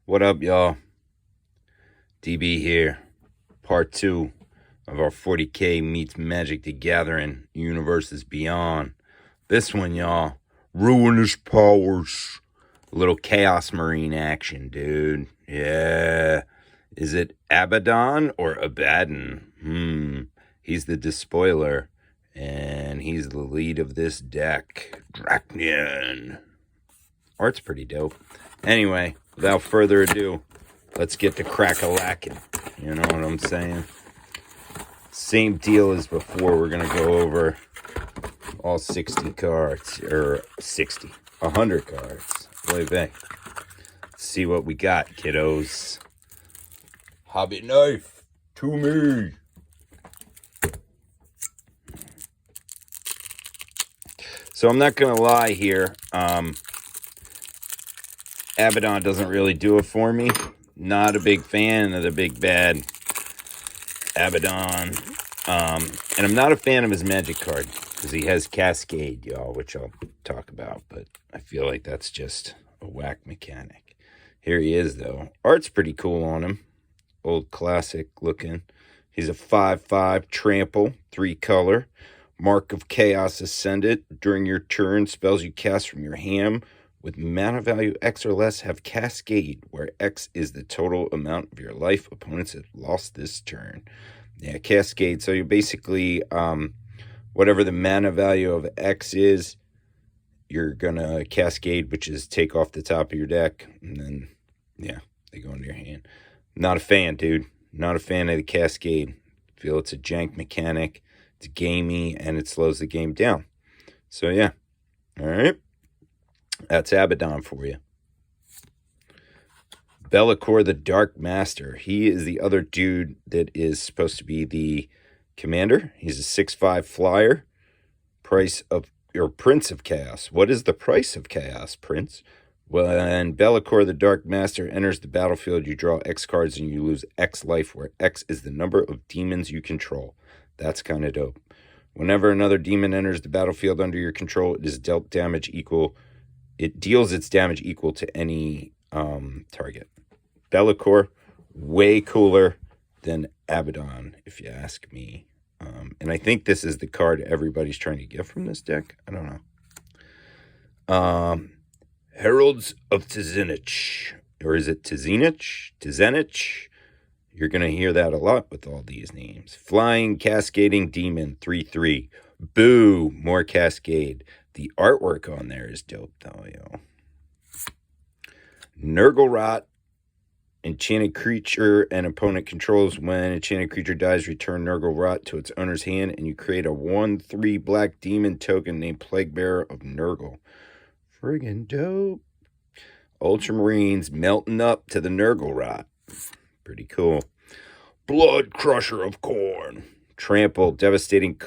What up, y'all? DB here. Part 2 of our 40k meets Magic the Gathering Universes Beyond. This one, y'all, Ruinous Powers. A little Chaos Marine action, dude. Yeah. Is it Abaddon or Abaddon? He's the despoiler, and he's the lead of this deck. Dracnian. Art's pretty dope. Anyway, without further ado, let's get to crack-a-lacking. You know what I'm saying? Same deal as before. We're going to go over all 60 cards. Or 60. 100 cards. Wait, back. See what we got, kiddos. Hobby knife. To me. So I'm not going to lie here. Abaddon doesn't really do it for me. Not a big fan of the big bad Abaddon. And I'm not a fan of his magic card because he has Cascade, y'all, which I'll talk about. But I feel like that's just a whack mechanic. Here he is, though. Art's pretty cool on him. Old classic looking. He's a 5/5 trample, 3-color. Mark of Chaos Ascendant. During your turn, spells you cast from your hand with mana value X or less have Cascade, where X is the total amount of your life opponents have lost this turn. Yeah, Cascade. So you basically, whatever the mana value of X is, you're going to Cascade, which is take off the top of your deck. And then, yeah, they go into your hand. Not a fan, dude. Not a fan of the Cascade. Feel it's a jank mechanic. It's gamey, and it slows the game down. So, yeah. All right. That's Abaddon for you. Bellicor the Dark Master. He is the other dude that is supposed to be the commander. He's a 6/5 flyer. Prince of Chaos. What is the price of Chaos, Prince? When Bellicor the Dark Master enters the battlefield, you draw X cards and you lose X life, where X is the number of demons you control. That's kind of dope. Whenever another demon enters the battlefield under your control, it is dealt damage equal. It deals its damage equal to any target. Bellicor, way cooler than Abaddon, if you ask me. And I think this is the card everybody's trying to get from this deck. I don't know. Heralds of Tzinich. Or is it Tzinich? Tzinich? You're going to hear that a lot with all these names. Flying Cascading Demon, 3/3. Boo, more Cascade. The artwork on there is dope, though, yo. Nurgle-Rot. Enchanted creature an opponent controls. When enchanted creature dies, return Nurgle-Rot to its owner's hand, and you create a 1/3 black demon token named Plaguebearer of Nurgle. Friggin' dope. Ultramarines melting up to the Nurgle-Rot. Pretty cool. Blood Crusher of Khorne. Trample, devastating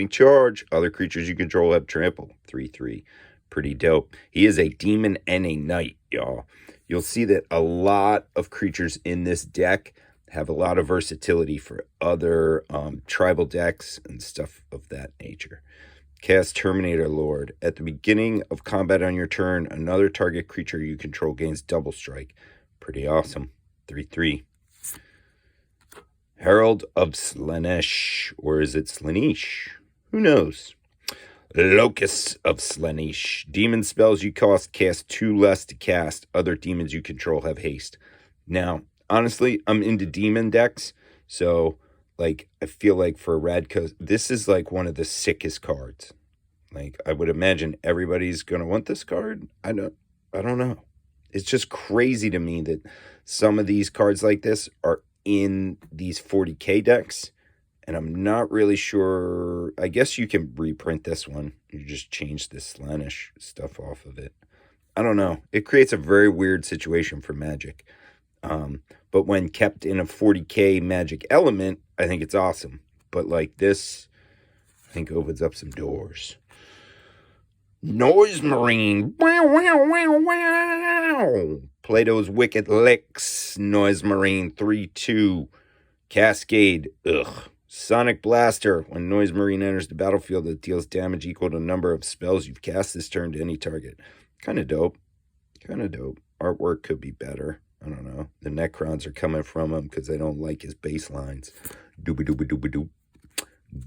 charge. Other creatures you control have trample. 3/3. Pretty dope. He is a demon and a knight, y'all. You'll see that a lot of creatures in this deck have a lot of versatility for other tribal decks and stuff of that nature. Cast Terminator Lord. At the beginning of combat on your turn, another target creature you control gains double strike. Pretty awesome. 3/3. Herald of Slaanesh. Or is it Slaanesh? Who knows? Locust of Slaanesh. Demon spells you cast 2 less to cast. Other demons you control have haste. Now, honestly, I'm into demon decks. So, like, I feel like for Radko, this is like one of the sickest cards. Like, I would imagine everybody's going to want this card. I don't know. It's just crazy to me that some of these cards like this are in these 40k decks, and I'm not really sure. I guess you can reprint this one. You just change this Slaanesh stuff off of it. I don't know. It creates a very weird situation for Magic. But when kept in a 40k Magic element, I think it's awesome. But like this, I think opens up some doors. Noise Marine. Wow, wow, wow, wow. Plato's Wicked Licks. Noise Marine 3/2. Cascade. Ugh. Sonic Blaster. When Noise Marine enters the battlefield, it deals damage equal to the number of spells you've cast this turn to any target. Kind of dope. Kind of dope. Artwork could be better. I don't know. The Necrons are coming from him because they don't like his bass lines. Dooba dooba dooba doop.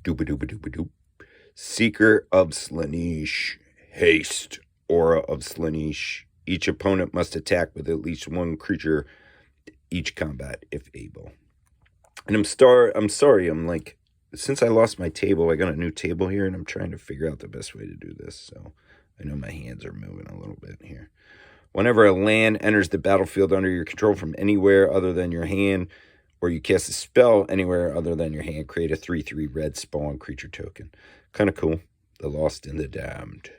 Dooba dooba dooba doop. Seeker of Slaanesh. Haste. Aura of Slaanesh. Each opponent must attack with at least one creature each combat, if able. And I'm sorry, I'm like, since I lost my table, I got a new table here, and I'm trying to figure out the best way to do this. So I know my hands are moving a little bit here. Whenever a land enters the battlefield under your control from anywhere other than your hand, or you cast a spell anywhere other than your hand, create a 3/3 red spawn creature token. Kind of cool. The Lost and the Damned.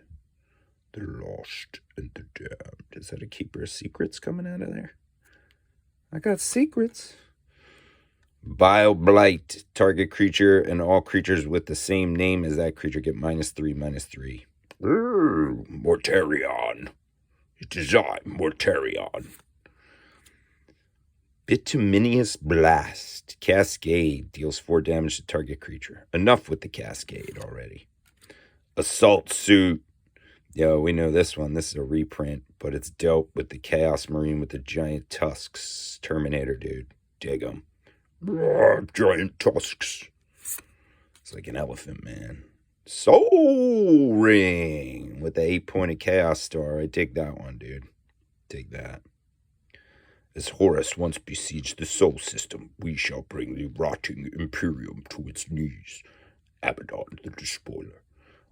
The Lost and the Damned. Is that a Keeper of Secrets coming out of there? I got secrets. Vile Blight. Target creature and all creatures with the same name as that creature get -3/-3. Ooh, Mortarion. It is I, Mortarion. Bituminous Blast. Cascade. Deals 4 damage to target creature. Enough with the Cascade already. Assault Suit. Yo, we know this one. This is a reprint, but it's dope with the Chaos Marine with the giant tusks. Terminator, dude. Dig him. Giant tusks. It's like an elephant, man. Soul Ring with the 8-pointed Chaos Star. I dig that one, dude. Dig that. As Horus once besieged the Soul System, we shall bring the rotting Imperium to its knees. Abaddon the Despoiler.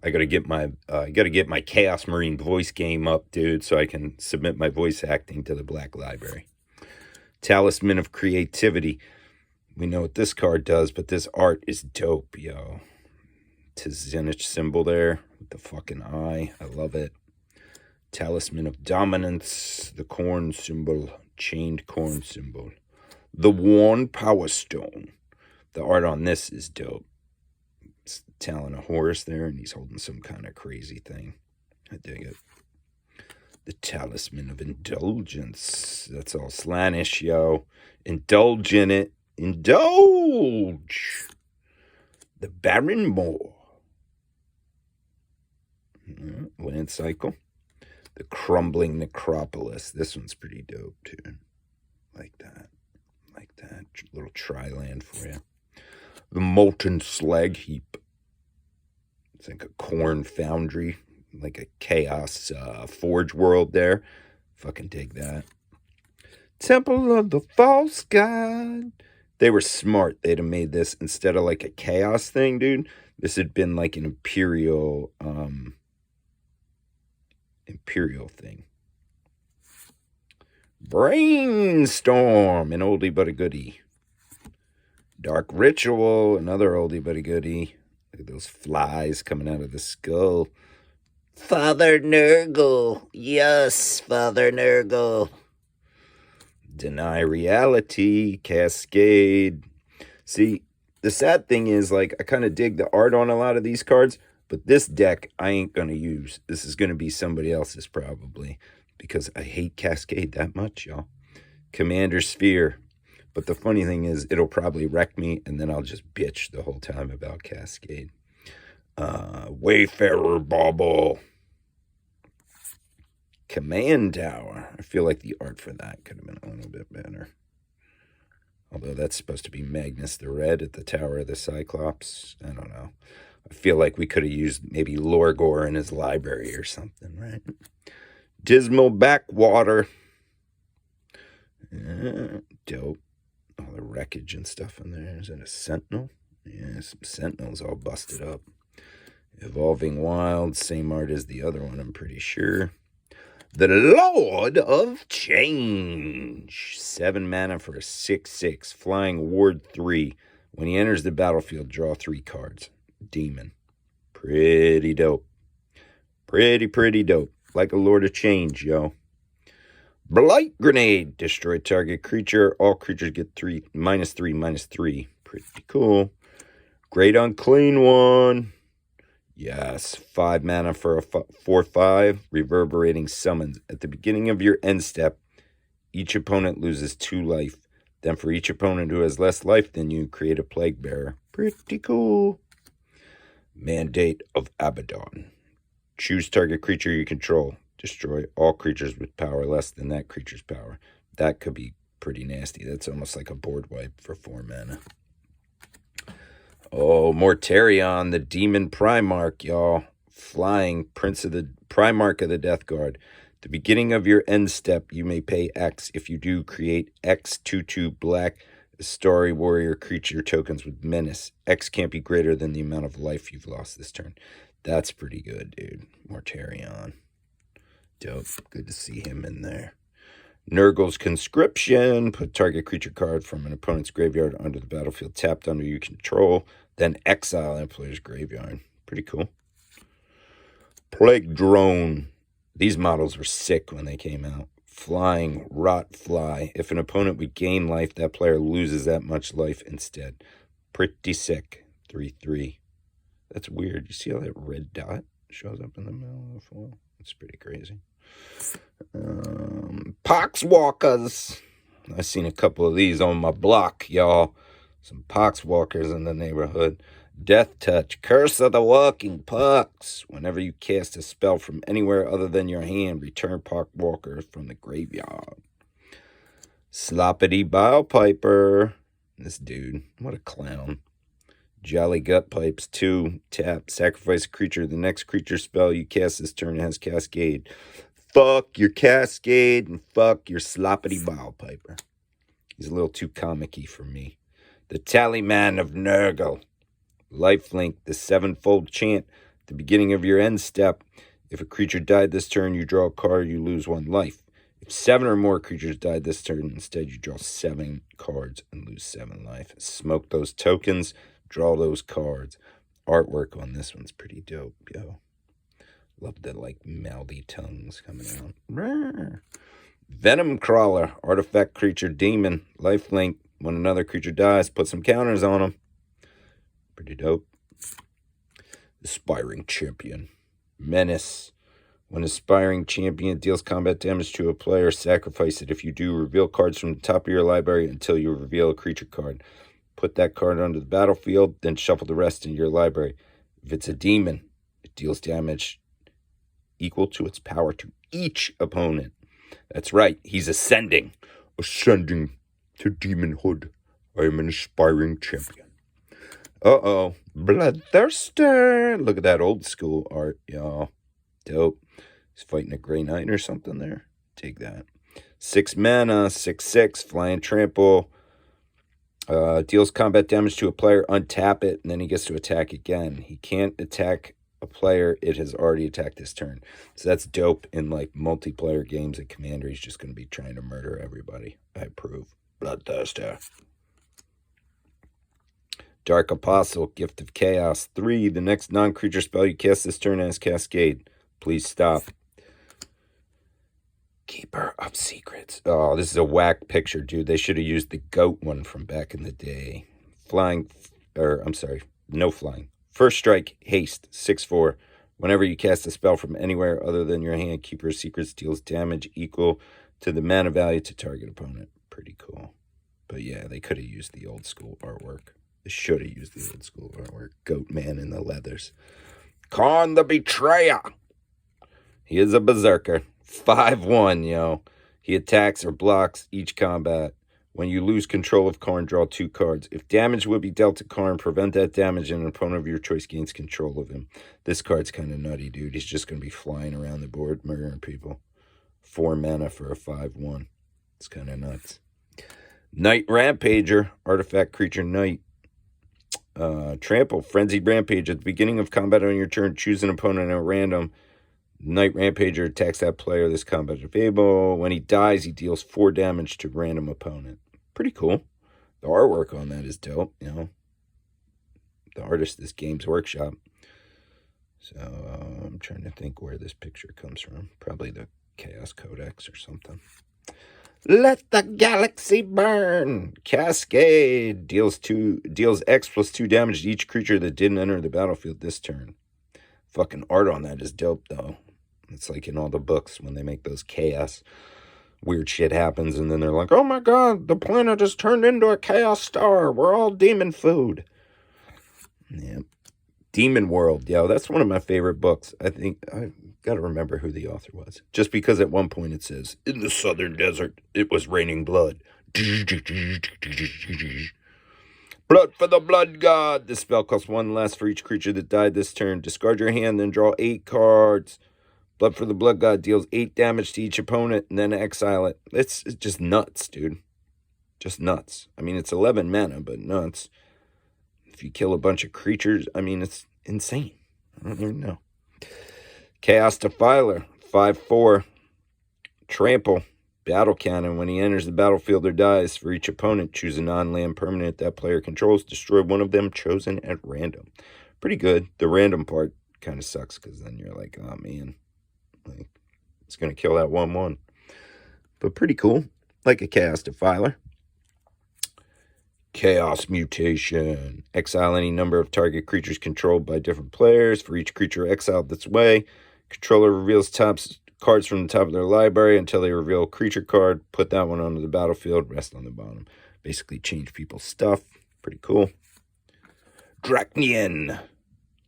I gotta get my Chaos Marine voice game up, dude, so I can submit my voice acting to the Black Library. Talisman of Creativity. We know what this card does, but this art is dope, yo. Tzynich symbol there with the fucking eye. I love it. Talisman of Dominance. The corn symbol. Chained corn symbol. The Worn Power Stone. The art on this is dope. It's the talon of Horus there, and he's holding some kind of crazy thing. I dig it. The Talisman of Indulgence. That's all Slaanesh, yo. Indulge in it. Indulge. The Baron Moor. Land Cycle. The Crumbling Necropolis. This one's pretty dope, too. Like that. Like that. Little tri-land for you. The Molten Slag Heap. It's like a corn foundry. Like a chaos forge world there. Fucking dig that. Temple of the False God. They were smart. They'd have made this instead of like a chaos thing, dude. This had been like an imperial thing. Brainstorm, an oldie but a goodie. Dark Ritual, another oldie but a goodie. Look at those flies coming out of the skull. Father Nurgle. Yes, Father Nurgle. Deny Reality, Cascade. See, the sad thing is, like, I kind of dig the art on a lot of these cards, but this deck I ain't going to use. This is going to be somebody else's probably, because I hate Cascade that much, y'all. Commander Sphere. But the funny thing is, it'll probably wreck me, and then I'll just bitch the whole time about Cascade. Wayfarer Bauble. Command Tower. I feel like the art for that could have been a little bit better. Although that's supposed to be Magnus the Red at the Tower of the Cyclops. I don't know. I feel like we could have used maybe Lorgor in his library or something, right? Dismal Backwater. Dope. All the wreckage and stuff in there. Is that a Sentinel? Yeah, some Sentinels all busted up. Evolving Wild. Same art as the other one, I'm pretty sure. The Lord of Change. 7 mana for a 6/6. Flying Ward 3. When he enters the battlefield, draw 3 cards. Demon. Pretty dope. Pretty dope. Like a Lord of Change, yo. Blight Grenade. Destroy target creature. All creatures get -3/-3. Pretty cool. Great Unclean One. Yes, 5 mana for a 4/5, reverberating summons. At the beginning of your end step, each opponent loses 2 life. Then for each opponent who has less life than you, create a Plague Bearer. Pretty cool. Mandate of Abaddon. Choose target creature you control. Destroy all creatures with power less than that creature's power. That could be pretty nasty. That's almost like a board wipe for 4 mana. Oh, Mortarion, the Demon Primarch, y'all. Flying, Prince of the Primarch of the Death Guard. The beginning of your end step, you may pay X. If you do, create X 2/2 black Starry Warrior creature tokens with menace. X can't be greater than the amount of life you've lost this turn. That's pretty good, dude. Mortarion. Dope. Good to see him in there. Nurgle's Conscription. Put target creature card from an opponent's graveyard onto the battlefield tapped under your control. Then exile that player's graveyard. Pretty cool. Plague Drone. These models were sick when they came out. Flying Rot Fly. If an opponent would gain life, that player loses that much life instead. Pretty sick. 3/3. That's weird. You see how that red dot shows up in the middle of the foil? It's pretty crazy. Poxwalkers. I've seen a couple of these on my block, y'all. Some Poxwalkers in the neighborhood. Death Touch. Curse of the Walking Pox. Whenever you cast a spell from anywhere other than your hand, return Poxwalker from the graveyard. Sloppity Bilepiper. This dude, what a clown. Jolly Gut Pipes. 2. Tap. Sacrifice a creature. The next creature spell you cast this turn has Cascade. Fuck your Cascade and fuck your Sloppity Bilepiper. He's a little too comic-y for me. The Tallyman of Nurgle. Lifelink, the 7-fold chant. At the beginning of your end step, if a creature died this turn, you draw a card, you lose 1 life. If 7 or more creatures died this turn, instead you draw 7 cards and lose 7 life. Smoke those tokens, draw those cards. Artwork on this one's pretty dope, yo. Love the, like, mouthy tongues coming out. Venom Crawler, artifact creature, demon, lifelink. When another creature dies, put some counters on them. Pretty dope. Aspiring Champion. Menace. When Aspiring Champion deals combat damage to a player, sacrifice it. If you do, reveal cards from the top of your library until you reveal a creature card. Put that card onto the battlefield, then shuffle the rest into your library. If it's a demon, it deals damage equal to its power to each opponent. That's right, he's ascending. Ascending to demonhood. I am an aspiring champion. Uh-oh. Bloodthirster. Look at that old school art, y'all. Dope. He's fighting a Grey Knight or something there. Take that. 6 mana, 6/6, flying trample. Deals combat damage to a player, untap it, and then he gets to attack again. He can't attack a player it has already attacked this turn. So that's dope in like multiplayer games at Commander. He's just going to be trying to murder everybody. I approve. Bloodthirster. Dark Apostle, Gift of Chaos. 3. The next non-creature spell you cast this turn has Cascade. Please stop. Keeper of Secrets. Oh, this is a whack picture, dude. They should have used the goat one from back in the day. No flying. First strike, haste, 6/4. Whenever you cast a spell from anywhere other than your hand, Keeper of Secrets deals damage equal to the mana value to target opponent. Pretty cool. But yeah, they could have used the old school artwork. They should have used the old school artwork. Goat man in the leathers. Karn the Betrayer. He is a berserker. 5/1, yo. He attacks or blocks each combat. When you lose control of Karn, draw 2 cards. If damage would be dealt to Karn, prevent that damage and an opponent of your choice gains control of him. This card's kind of nutty, dude. He's just going to be flying around the board, murdering people. 4 mana for a 5/1. It's kind of nuts. Night Rampager. Artifact creature Knight. Trample. Frenzied Rampage. At the beginning of combat on your turn, choose an opponent at random. Night Rampager attacks that player. This combat is able. When he dies, he deals 4 damage to random opponent. Pretty cool. The artwork on that is dope, you know. The artist, this Games Workshop. So I'm trying to think where this picture comes from. Probably the Chaos Codex or something. Let the galaxy burn. Cascade deals X plus 2 damage to each creature that didn't enter the battlefield this turn. Fucking art on that is dope, though. It's like in all the books when they make those chaos. Weird shit happens, and then they're like, oh my god, the planet has turned into a chaos star. We're all demon food. Yeah. Demon World. Yeah, that's one of my favorite books. I think I've got to remember who the author was. Just because at one point it says, in the southern desert, it was raining blood. Blood for the blood god. This spell costs 1 less for each creature that died this turn. Discard your hand, then draw 8 cards. Blood for the blood god deals 8 damage to each opponent, and then exile it. It's just nuts, dude. Just nuts. I mean, it's 11 mana, but nuts. If you kill a bunch of creatures, I mean, it's insane. I don't even know. Chaos Defiler, 5/4. Trample. Battle cannon. When he enters the battlefield or dies, for each opponent, choose a non-land permanent that player controls. Destroy one of them chosen at random. Pretty good. The random part kind of sucks because then you're like, oh man, like it's going to kill that 1/1. But pretty cool. Like a Chaos Defiler. Chaos Mutation. Exile any number of target creatures controlled by different players. For each creature exiled this way, controller reveals cards from the top of their library until they reveal a creature card. Put that one onto the battlefield. Rest on the bottom. Basically change people's stuff. Pretty cool. Dracnian.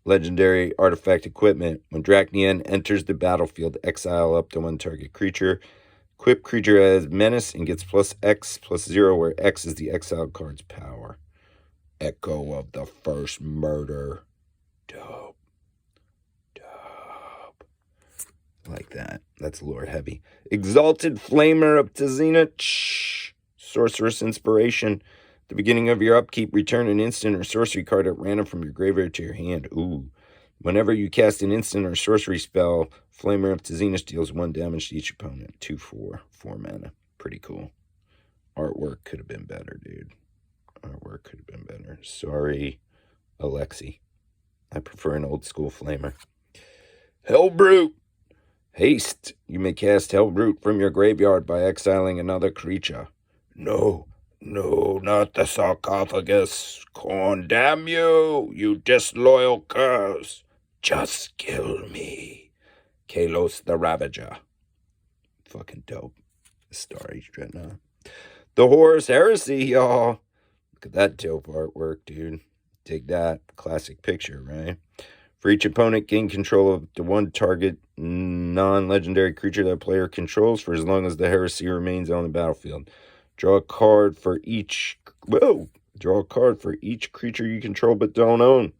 Legendary artifact equipment. When Dracnian enters the battlefield, exile up to 1 target creature. Equip creature as menace and gets +X/+0, where X is the exiled card's power. Echo of the First Murder. Dope. Like that. That's lore heavy. Exalted Flamer of Tazina. Sorceress Inspiration. At the beginning of your upkeep, return an instant or sorcery card at random from your graveyard to your hand. Ooh. Whenever you cast an instant or sorcery spell, Flamer of Tazina deals 1 damage to each opponent. 2/4, 4 mana. Pretty cool. Artwork could have been better, dude. Artwork could have been better. Sorry, Alexi. I prefer an old school Flamer. Hellbrute. Haste. You may cast Hellbrute from your graveyard by exiling another creature. No, not the sarcophagus. Condemn you, you disloyal curs. Just kill me. Kalos the Ravager. Fucking dope. Star Age Dreadnought. The Horus Heresy, y'all. Look at that dope artwork, dude. Dig that. Classic picture, right? For each opponent, gain control of the 1 target non-legendary creature that player controls for as long as the heresy remains on the battlefield. Draw a card for each... Draw a card for each creature you control but don't own.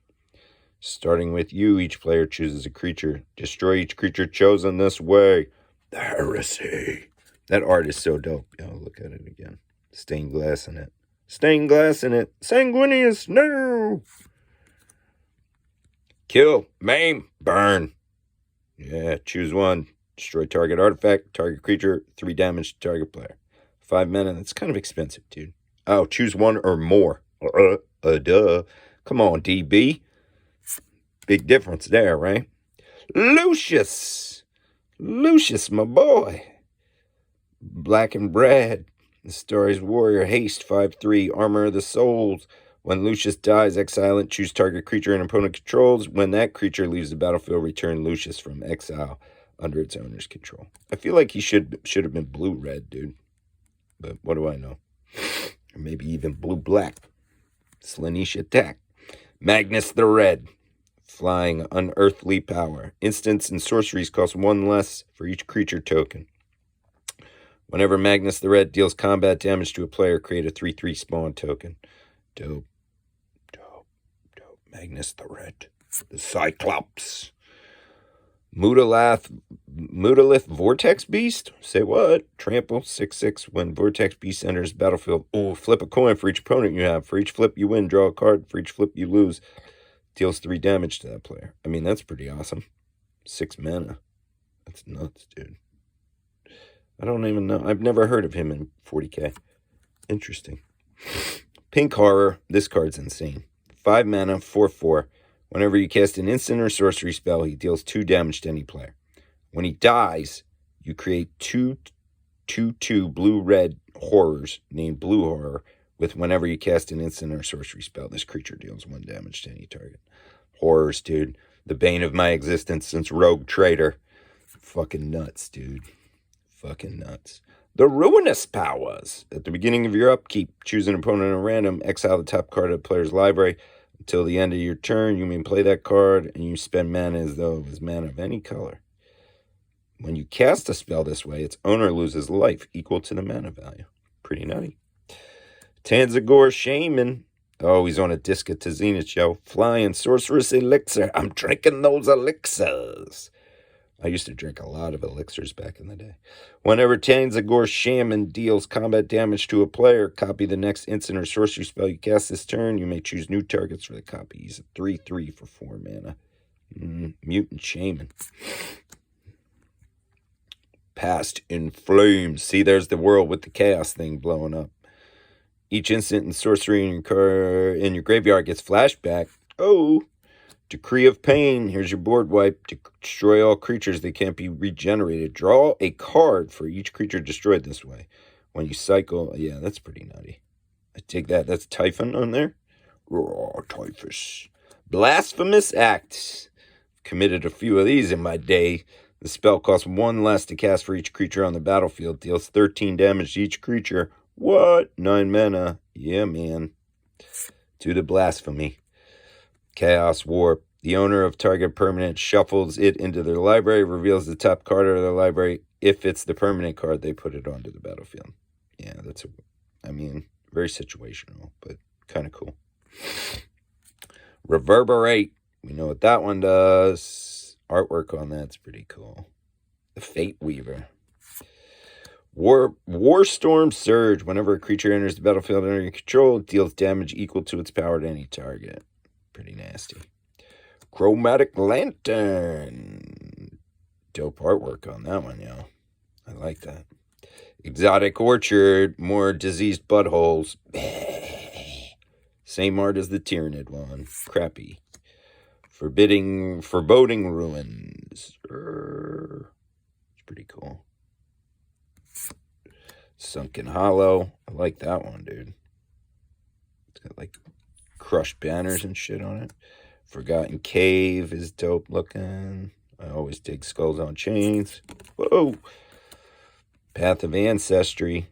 Starting with you, each player chooses a creature. Destroy each creature chosen this way. The heresy. That art is so dope. Yo, look at it again. Stained glass in it. Stained glass in it. Sanguinius, no! Kill, maim, burn. Yeah, choose 1. Destroy target artifact, target creature, 3 damage to target player. 5 mana, that's kind of expensive, dude. Oh, choose 1 or more. Duh. Come on, DB. Big difference there, right? Lucius, my boy. Black and Brad. The Starry's Warrior. Haste, 5/3. Armor of the Souls. When Lucius dies, exile it. Choose target creature an opponent controls. When that creature leaves the battlefield, return Lucius from exile under its owner's control. I feel like he should have been blue-red, dude. But what do I know? Or maybe even blue-black. Slaanesh attack. Magnus the Red. Flying unearthly power. Instants and sorceries cost 1 less for each creature token. Whenever Magnus the Red deals combat damage to a player, create a 3/3 spawn token. Dope. Magnus the Red. The Cyclops. Mutalath Vortex Beast? Say what? Trample, 6/6. When Vortex Beast enters battlefield, flip a coin for each opponent you have. For each flip you win, draw a card. For each flip you lose, deals 3 damage to that player. I mean, that's pretty awesome. 6 mana. That's nuts, dude. I don't even know. I've never heard of him in 40k. Interesting. Pink Horror. This card's insane. 5 mana, 4/4. Whenever you cast an instant or sorcery spell, he deals 2 damage to any player. When he dies, you create 2/2 blue-red horrors named Blue Horror with whenever you cast an instant or sorcery spell. This creature deals 1 damage to any target. Horrors, dude. The bane of my existence since Rogue Trader. Fucking nuts, dude. Fucking nuts. The Ruinous Powers. At the beginning of your upkeep, choose an opponent at random, exile the top card of the player's library. Until the end of your turn, you may play that card, and you spend mana as though it was mana of any color. When you cast a spell this way, its owner loses life equal to the mana value. Pretty nutty. Tanzagor Shaman. Oh, he's on a Disc at Zenith, yo. Flying Sorceress Elixir. I'm drinking those elixirs. I used to drink a lot of elixirs back in the day. Whenever Tanzagor Shaman deals combat damage to a player, copy the next instant or sorcery spell you cast this turn. You may choose new targets for the copy. He's a 3/3 for 4 mana. Mutant Shaman. Past in Flames. See, there's the world with the chaos thing blowing up. Each instant and sorcery in your graveyard gets flashback. Oh, Decree of Pain. Here's your board wipe. Destroy all creatures that can't be regenerated. Draw a card for each creature destroyed this way. When you cycle, yeah, that's pretty nutty. I take that. That's Typhon on there. Raw Typhus. Blasphemous Act. Committed a few of these in my day. The spell costs 1 less to cast for each creature on the battlefield. Deals 13 damage to each creature. What? 9 mana. Yeah, man. Do the blasphemy. Chaos Warp. The owner of target permanent shuffles it into their library, reveals the top card of their library. If it's the permanent card, they put it onto the battlefield. Yeah, very situational, but kind of cool. Reverberate. We know what that one does. Artwork on that's pretty cool. The Fate Weaver. Warstorm Surge. Whenever a creature enters the battlefield under your control, it deals damage equal to its power to any target. Pretty nasty. Chromatic Lantern. Dope artwork on that one, yo. I like that. Exotic Orchard. More diseased buttholes. Same art as the Tyrannid one. Crappy. Foreboding Ruins. It's pretty cool. Sunken Hollow. I like that one, dude. It's got like crushed banners and shit on it. Forgotten Cave is dope looking. I always dig Skulls on Chains. Whoa. Path of Ancestry.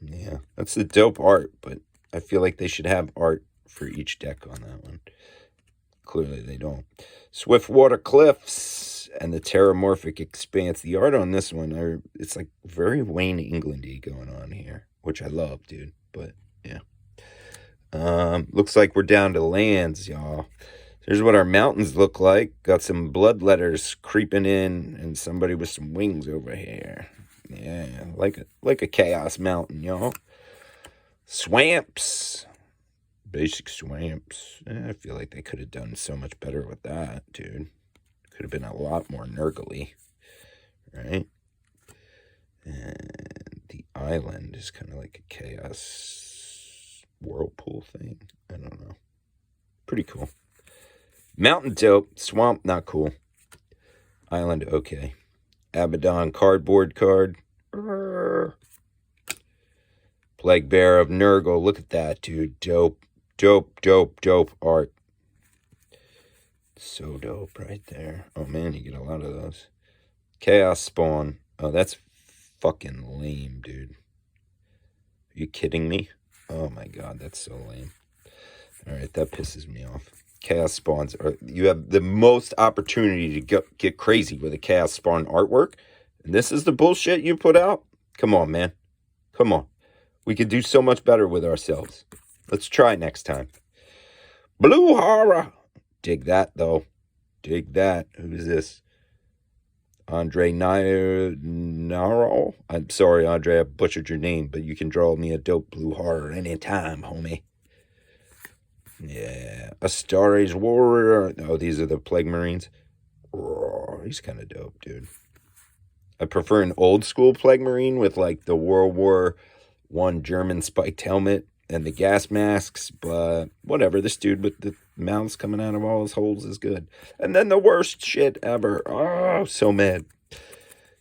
Yeah, that's the dope art, but I feel like they should have art for each deck on that one. Clearly they don't. Swiftwater Cliffs and the Terramorphic Expanse. The art on this one, it's like very Wayne Englandy going on here, which I love, dude. But yeah. Looks like we're down to lands, y'all. Here's what our mountains look like. Got some bloodletters creeping in and somebody with some wings over here. Yeah, like a chaos mountain, y'all. Swamps. Basic swamps. I feel like they could have done so much better with that, dude. Could have been a lot more nurgly, right? And the island is kind of like a chaos whirlpool thing. I don't know. Pretty cool. Mountain dope. Swamp, not cool. Island, okay. Abaddon cardboard card. Plague Bear of Nurgle. Look at that, dude. Dope. Dope art. So dope right there. Oh, man, you get a lot of those. Chaos Spawn. Oh, that's fucking lame, dude. Are you kidding me? Oh, my God, that's so lame. All right, that pisses me off. Chaos Spawns. You have the most opportunity to get crazy with a Chaos Spawn artwork. And this is the bullshit you put out? Come on, man. Come on. We could do so much better with ourselves. Let's try next time. Blue Horror. Dig that, though. Dig that. Who is this? Andre Naro? I'm sorry, Andre, I butchered your name, but you can draw me a dope Blue Horror anytime, homie. Yeah. A Star Age Warrior. Oh, these are the Plague Marines. Oh, he's kind of dope, dude. I prefer an old school Plague Marine with like the World War I German spiked helmet and the gas masks, but whatever. This dude with the mouths coming out of all his holes is good. And then the worst shit ever. Oh, so mad.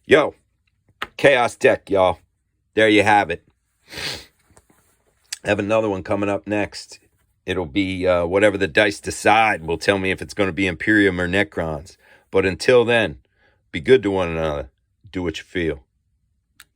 Yo, Chaos deck, y'all. There you have it. I have another one coming up next. It'll be whatever the dice decide will tell me if it's going to be Imperium or Necrons. But until then, be good to one another. Do what you feel.